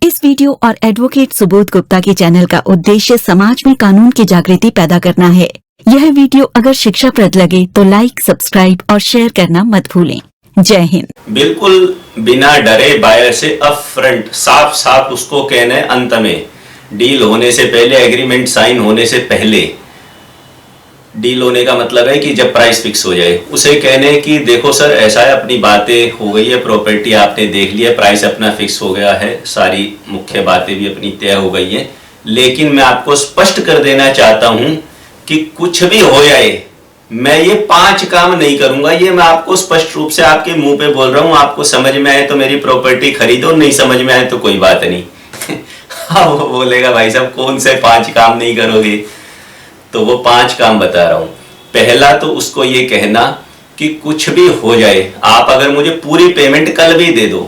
इस वीडियो और एडवोकेट सुबोध गुप्ता के चैनल का उद्देश्य समाज में कानून की जागृति पैदा करना है। यह वीडियो अगर शिक्षाप्रद लगे तो लाइक, सब्सक्राइब और शेयर करना मत भूलें। जय हिंद। बिल्कुल बिना डरे बायर से अपफ्रंट साफ साफ उसको कहना है, अंत में डील होने से पहले, एग्रीमेंट साइन होने से पहले। डील होने का मतलब है कि जब प्राइस फिक्स हो जाए उसे कहने कि देखो सर ऐसा है, अपनी बातें हो गई है, प्रॉपर्टी आपने देख लिया, प्राइस अपना फिक्स हो गया है, सारी मुख्य बातें भी अपनी तय हो गई है, लेकिन मैं आपको स्पष्ट कर देना चाहता हूं कि कुछ भी हो जाए मैं ये 5 काम नहीं करूंगा। ये मैं आपको स्पष्ट रूप से आपके मुंह पे बोल रहा हूं। आपको समझ में आए तो मेरी प्रॉपर्टी खरीदो, नहीं समझ में आए तो कोई बात नहीं। हाँ, वो बोलेगा भाई साहब कौन से 5 काम नहीं करोगे, तो वो 5 काम बता रहा हूं। पहला तो उसको ये कहना कि कुछ भी हो जाए, आप अगर मुझे पूरी पेमेंट कल भी दे दो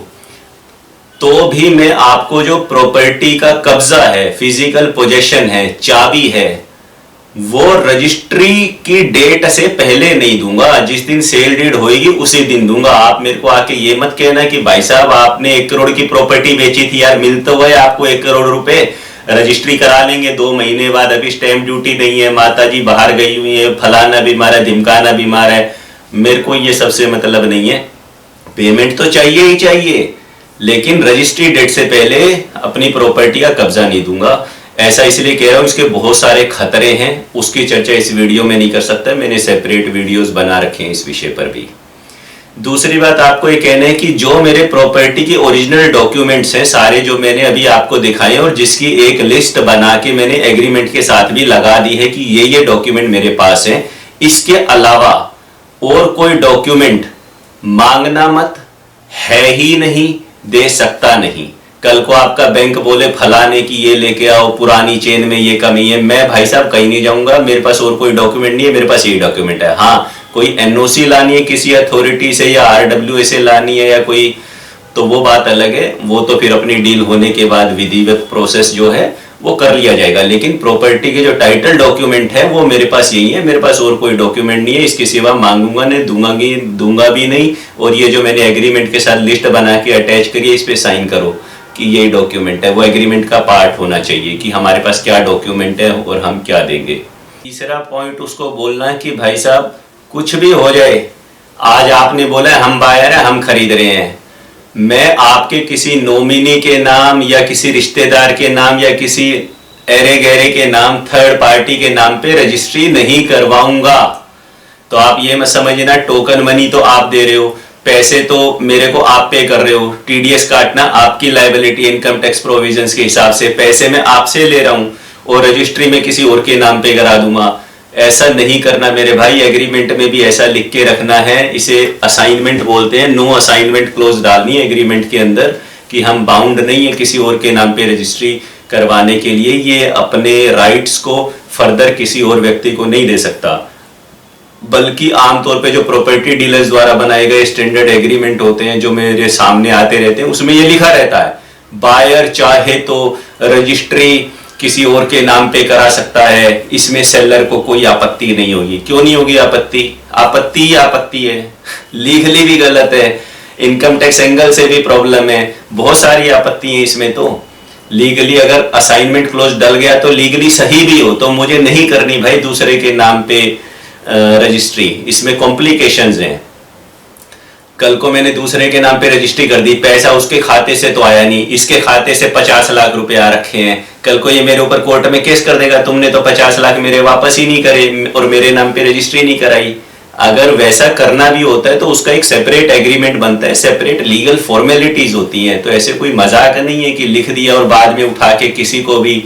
तो भी मैं आपको जो प्रॉपर्टी का कब्जा है, फिजिकल पोजेशन है, चाबी है, वो रजिस्ट्री की डेट से पहले नहीं दूंगा। जिस दिन सेल डीड होगी उसी दिन दूंगा। आप मेरे को आके ये मत कहना कि भाई साहब आपने 1 करोड़ की प्रॉपर्टी बेची थी यार, मिल तो गए आपको 1 करोड़ रुपए, रजिस्ट्री करा लेंगे 2 महीने बाद, अभी स्टैंप ड्यूटी नहीं है, माता जी बाहर गई हुई है, फलाना बीमार है, ढिमकाना बीमार है। मेरे को ये सबसे मतलब नहीं है। पेमेंट तो चाहिए ही चाहिए, लेकिन रजिस्ट्री डेट से पहले अपनी प्रॉपर्टी का कब्जा नहीं दूंगा। ऐसा इसलिए कह रहा हूं, इसके बहुत सारे खतरे हैं, उसकी चर्चा इस वीडियो में नहीं कर सकता। मैंने सेपरेट वीडियोस बना रखे हैं इस विषय पर भी। दूसरी बात आपको ये कहना है कि जो मेरे प्रॉपर्टी की ओरिजिनल डॉक्यूमेंट्स हैं सारे, जो मैंने अभी आपको दिखाए और जिसकी एक लिस्ट बना के मैंने एग्रीमेंट के साथ भी लगा दी है कि ये डॉक्यूमेंट मेरे पास हैं, इसके अलावा और कोई डॉक्यूमेंट मांगना मत, है ही नहीं, दे सकता नहीं। कल को आपका बैंक बोले फलाने की ये लेके आओ, पुरानी चेन में ये कमी है, मैं भाई साहब कहीं नहीं जाऊंगा, मेरे पास और कोई डॉक्यूमेंट नहीं है, मेरे पास यही डॉक्यूमेंट है। हाँ, कोई एनओसी लानी है किसी अथॉरिटी से या आरडब्ल्यू से लानी है या कोई, तो वो बात अलग है। वो तो फिर अपनी डील होने के बाद विधिवत प्रोसेस जो है वो कर लिया जाएगा। लेकिन प्रॉपर्टी के जो टाइटल डॉक्यूमेंट है वो मेरे पास यही है, मेरे पास और कोई डॉक्यूमेंट नहीं है। इसके सिवा मांगूंगा नहीं, दूंगा भी नहीं। और ये जो मैंने एग्रीमेंट के साथ लिस्ट बना के अटैच करिए, इस पे साइन करो कि यही डॉक्यूमेंट है, वो एग्रीमेंट का पार्ट होना चाहिए कि हमारे पास क्या डॉक्यूमेंट है और हम क्या देंगे। तीसरा पॉइंट उसको बोलना है कि भाई साहब कुछ भी हो जाए, आज आपने बोला हम बायर है, हम खरीद रहे हैं, मैं आपके किसी नॉमिनी के नाम या किसी रिश्तेदार के नाम या किसी एरे गहरे के नाम, थर्ड पार्टी के नाम पे रजिस्ट्री नहीं करवाऊंगा। तो आप ये मत समझना टोकन मनी तो आप दे रहे हो, पैसे तो मेरे को आप पे कर रहे हो, टीडीएस काटना आपकी लायबिलिटी इनकम टैक्स प्रोविजंस के हिसाब से, पैसे मैं आपसे ले रहा हूं और रजिस्ट्री में किसी और के नाम पे करा दूंगा। ऐसा नहीं करना मेरे भाई। एग्रीमेंट में भी ऐसा लिख के रखना है, इसे असाइनमेंट बोलते हैं। नो असाइनमेंट क्लोज डालनी है एग्रीमेंट के अंदर कि हम बाउंड नहीं है किसी और के नाम पे रजिस्ट्री करवाने के लिए। ये अपने राइट्स को फर्दर किसी और व्यक्ति को नहीं दे सकता। बल्कि आमतौर पे जो प्रॉपर्टी डीलर्स द्वारा बनाए गए स्टैंडर्ड एग्रीमेंट होते हैं जो मेरे सामने आते रहते हैं, उसमें ये लिखा रहता है बायर चाहे तो रजिस्ट्री किसी और के नाम पे करा सकता है, इसमें सेलर को कोई आपत्ति नहीं होगी। क्यों नहीं होगी आपत्ति? आपत्ति ही आपत्ति है, लीगली भी गलत है, इनकम टैक्स एंगल से भी प्रॉब्लम है, बहुत सारी आपत्ति है इसमें। तो लीगली अगर असाइनमेंट क्लोज डल गया तो लीगली सही भी हो, तो मुझे नहीं करनी भाई दूसरे के नाम पे रजिस्ट्री। इसमें कॉम्प्लिकेशंस हैं। कल को मैंने दूसरे के नाम पे रजिस्ट्री कर दी, पैसा उसके खाते से तो आया नहीं, इसके खाते से 50 लाख रुपए आ रखे हैं। कल को ये मेरे ऊपर कोर्ट में केस कर देगा, तुमने तो 50 लाख मेरे वापस ही नहीं करे और मेरे नाम पे रजिस्ट्री नहीं कराई। अगर वैसा करना भी होता है तो उसका एक सेपरेट एग्रीमेंट बनता है, सेपरेट लीगल फॉर्मेलिटीज होती हैं। तो ऐसे कोई मजाक नहीं है कि लिख दिया और बाद में उठा के किसी को भी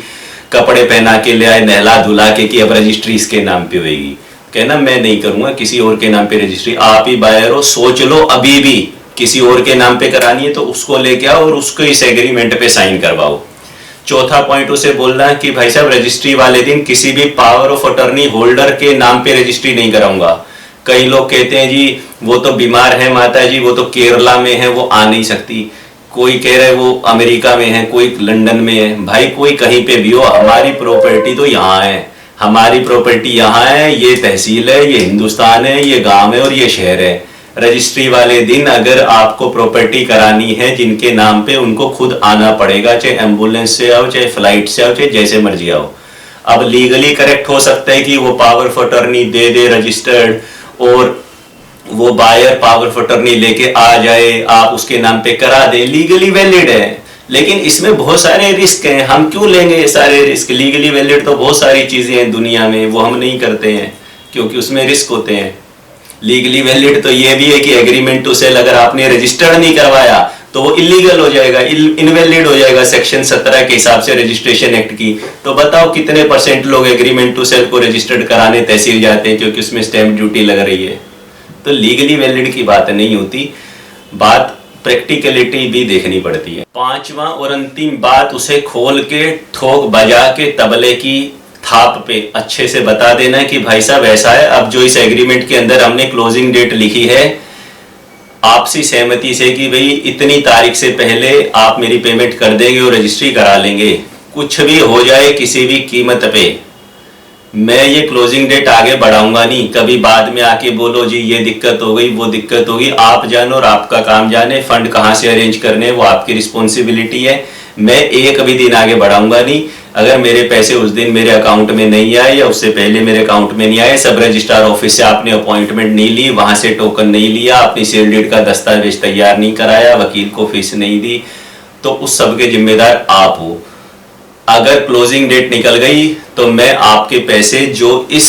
कपड़े पहना के ले आए, नहला धुला के कि अब रजिस्ट्री इसके नाम पे होगी। कहना मैं नहीं करूंगा किसी और के नाम पे रजिस्ट्री। आप ही बायर हो, सोच लो अभी भी किसी और के नाम पे करानी है तो उसको लेके आओ और उसको इस एग्रीमेंट पे साइन करवाओ। चौथा पॉइंट उसे बोलना है कि भाई साहब रजिस्ट्री वाले दिन किसी भी पावर ऑफ अटॉर्नी होल्डर के नाम पे रजिस्ट्री नहीं कराऊंगा। कई लोग कहते हैं जी वो तो बीमार है माता जी, वो तो केरला में है, वो आ नहीं सकती। कोई कह रहा है वो अमेरिका में है, कोई लंदन में है। भाई कोई कहीं पे भी हो, हमारी प्रॉपर्टी तो यहाँ है, हमारी प्रॉपर्टी यहाँ है, ये तहसील है, ये हिंदुस्तान है, ये गांव है और ये शहर है। रजिस्ट्री वाले दिन अगर आपको प्रॉपर्टी करानी है जिनके नाम पे, उनको खुद आना पड़ेगा, चाहे एम्बुलेंस से आओ, चाहे फ्लाइट से आओ, चाहे जैसे मर्जी आओ। अब लीगली करेक्ट हो सकता है कि वो power of attorney they they registered, और वो बायर पावर ऑफ अटॉर्नी लेके आ जाए, आप उसके नाम पे करा दे, लीगली वैलिड है। लेकिन इसमें बहुत सारे रिस्क हैं, हम क्यों लेंगे ये सारे रिस्क? लीगली वैलिड तो बहुत सारी चीजें हैं दुनिया में, वो हम नहीं करते हैं क्योंकि उसमें रिस्क होते हैं। लीगली वैलिड तो ये भी है कि एग्रीमेंट टू सेल अगर आपने रजिस्टर्ड नहीं करवाया तो वो इलीगल हो जाएगा, इनवैलिड हो जाएगा सेक्शन 17 के हिसाब से रजिस्ट्रेशन एक्ट की। तो बताओ कितने % लोग एग्रीमेंट टू सेल को रजिस्टर्ड कराने तहसील जाते हैं क्योंकि उसमें स्टैंप ड्यूटी लग रही है। तो लीगली वैलिड की बात नहीं होती, बात प्रैक्टिकलिटी भी देखनी पड़ती है। पांचवा और अंतिम बात, उसे खोल के ठोक बजा के तबले की थाप पे अच्छे से बता देना कि भाई साहब ऐसा है, अब जो इस एग्रीमेंट के अंदर हमने क्लोजिंग डेट लिखी है आपसी सहमति से कि भाई इतनी तारीख से पहले आप मेरी पेमेंट कर देंगे और रजिस्ट्री करा लेंगे, कुछ भी हो जाए किसी भी कीमत पे मैं ये क्लोजिंग डेट आगे बढ़ाऊंगा नहीं। कभी बाद में आके बोलो जी ये दिक्कत हो गई, वो दिक्कत होगी, आप जानो और आपका काम जाने, फंड कहाँ से अरेंज करने वो आपकी रिस्पॉन्सिबिलिटी है। मैं एक भी दिन आगे बढ़ाऊंगा नहीं। अगर मेरे पैसे उस दिन मेरे अकाउंट में नहीं आए या उससे पहले मेरे अकाउंट में नहीं आए, सब रजिस्ट्रार ऑफिस से आपने अपॉइंटमेंट नहीं ली, वहां से टोकन नहीं लिया, अपनी सेल डीड का दस्तावेज तैयार नहीं कराया, वकील को फीस नहीं दी, तो उस सब के जिम्मेदार आप हो। अगर क्लोजिंग डेट निकल गई तो मैं आपके पैसे जो इस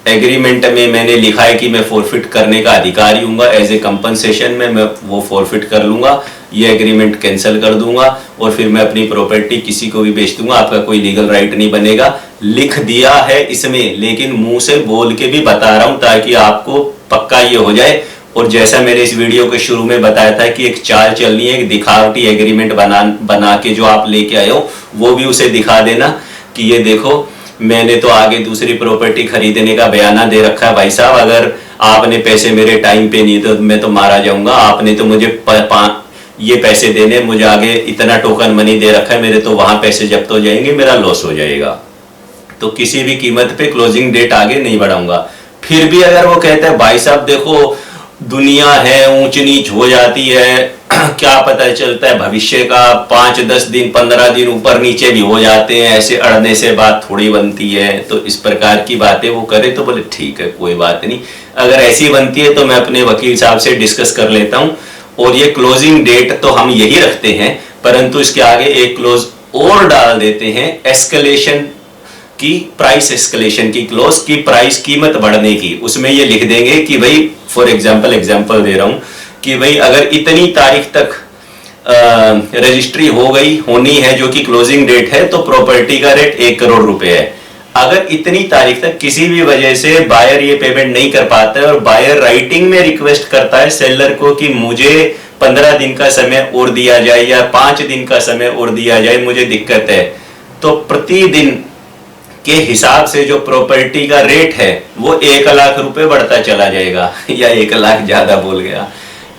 एग्रीमेंट में मैंने लिखा है कि मैं फॉरफिट करने का अधिकारी हूँ, एज ए कंपनसेशन में मैं वो फॉरफिट कर लूंगा, ये एग्रीमेंट कैंसिल कर दूंगा और फिर मैं अपनी प्रॉपर्टी किसी को भी बेच दूंगा, आपका कोई लीगल राइट नहीं बनेगा। लिख दिया है इसमें, लेकिन मुंह से बोल के भी बता रहा हूं ताकि आपको पक्का ये हो जाए। और जैसा मैंने इस वीडियो के शुरू में बताया था कि एक चाल चलनी है, एक दिखावटी एग्रीमेंट बना के जो आप लेके आए हो वो भी उसे दिखा देना कि ये देखो मैंने तो आगे दूसरी प्रॉपर्टी खरीदने का बयाना दे रखा है, भाई साहब अगर आपने पैसे मेरे टाइम पे नहीं तो मैं तो मारा जाऊंगा, आपने तो मुझे ये पैसे देने, मुझे आगे इतना टोकन मनी दे रखा है, मेरे तो वहां पैसे जब्त हो जाएंगे, मेरा लॉस हो जाएगा, तो किसी भी कीमत पे क्लोजिंग डेट आगे नहीं बढ़ाऊंगा। फिर भी अगर वो कहते हैं भाई साहब देखो दुनिया है, ऊंच नीच हो जाती है, क्या पता चलता है भविष्य का, 5-10 दिन 15 दिन ऊपर नीचे भी हो जाते हैं, ऐसे अड़ने से बात थोड़ी बनती है, तो इस प्रकार की बातें वो करे तो बोले ठीक है कोई बात नहीं। अगर ऐसी बनती है तो मैं अपने वकील साहब से डिस्कस कर लेता हूं। और ये क्लोजिंग डेट तो हम यही रखते हैं, परंतु इसके आगे एक क्लोज और डाल देते हैं, एस्केलेशन की, प्राइस एस्केलेशन की क्लोज की, प्राइस कीमत बढ़ने की। उसमें ये लिख देंगे कि भाई फॉर एग्जांपल दे रहा हूं कि भाई अगर इतनी तारीख तक रजिस्ट्री होनी है जो कि क्लोजिंग डेट है, तो प्रॉपर्टी का रेट 1 करोड़ रुपए है। अगर इतनी तारीख तक किसी भी वजह से बायर ये पेमेंट नहीं कर पाता है और बायर राइटिंग में रिक्वेस्ट करता है सेलर को कि मुझे 15 दिन का समय और दिया जाए या 5 दिन का समय और दिया जाए, मुझे दिक्कत है, तो प्रतिदिन के हिसाब से जो प्रॉपर्टी का रेट है वो 1 लाख रुपए बढ़ता चला जाएगा। या 1 लाख ज्यादा बोल गया,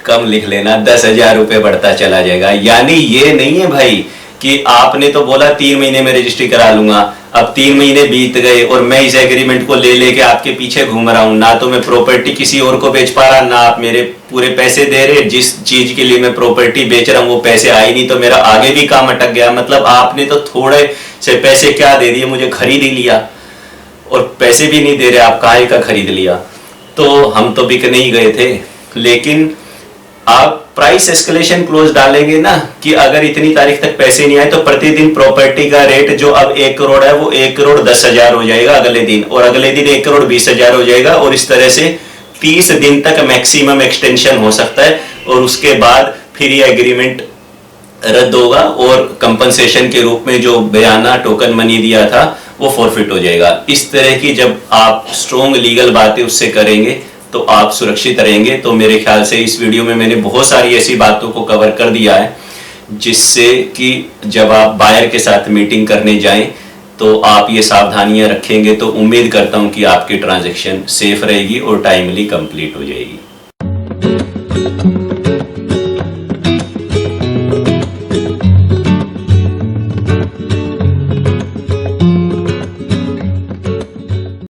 कम लिख लेना, 10,000 रुपए बढ़ता चला जाएगा। यानी ये नहीं है भाई कि आपने तो बोला 3 महीने में रजिस्ट्री करा लूंगा, अब 3 महीने बीत गए और मैं इस एग्रीमेंट को ले लेके आपके पीछे घूम रहा हूं, ना तो मैं प्रॉपर्टी किसी और को बेच पा रहा, ना आप मेरे पूरे पैसे दे रहे, जिस चीज के लिए मैं प्रॉपर्टी बेच रहा हूं वो पैसे आए नहीं, तो मेरा आगे भी काम अटक गया। मतलब आपने तो थोड़े से पैसे क्या दे दिए, मुझे खरीद ही लिया और पैसे भी नहीं दे रहे, आप काहे का खरीद लिया। तो हम तो बिक नहीं गए थे, लेकिन आप प्राइस एस्केलेशन क्लोज डालेंगे ना कि अगर इतनी तारीख तक पैसे नहीं आए तो प्रतिदिन प्रॉपर्टी का रेट जो अब 1 करोड़ है वो 1,10,000 हो जाएगा अगले दिन, और अगले दिन 1,20,000 हो जाएगा, और इस तरह से 30 दिन तक मैक्सिमम एक्सटेंशन हो सकता है। और उसके बाद फिर ये एग्रीमेंट रद्द होगा और कंपनसेशन के रूप में जो बयाना टोकन मनी दिया था वो फॉरफिट हो जाएगा। इस तरह की जब आप स्ट्रॉन्ग लीगल बातें उससे करेंगे तो आप सुरक्षित रहेंगे। तो मेरे ख्याल से इस वीडियो में मैंने बहुत सारी ऐसी बातों को कवर कर दिया है जिससे कि जब आप बायर के साथ मीटिंग करने जाएं तो आप ये सावधानियां रखेंगे तो उम्मीद करता हूं कि आपकी ट्रांजैक्शन सेफ रहेगी और टाइमली कंप्लीट हो जाएगी।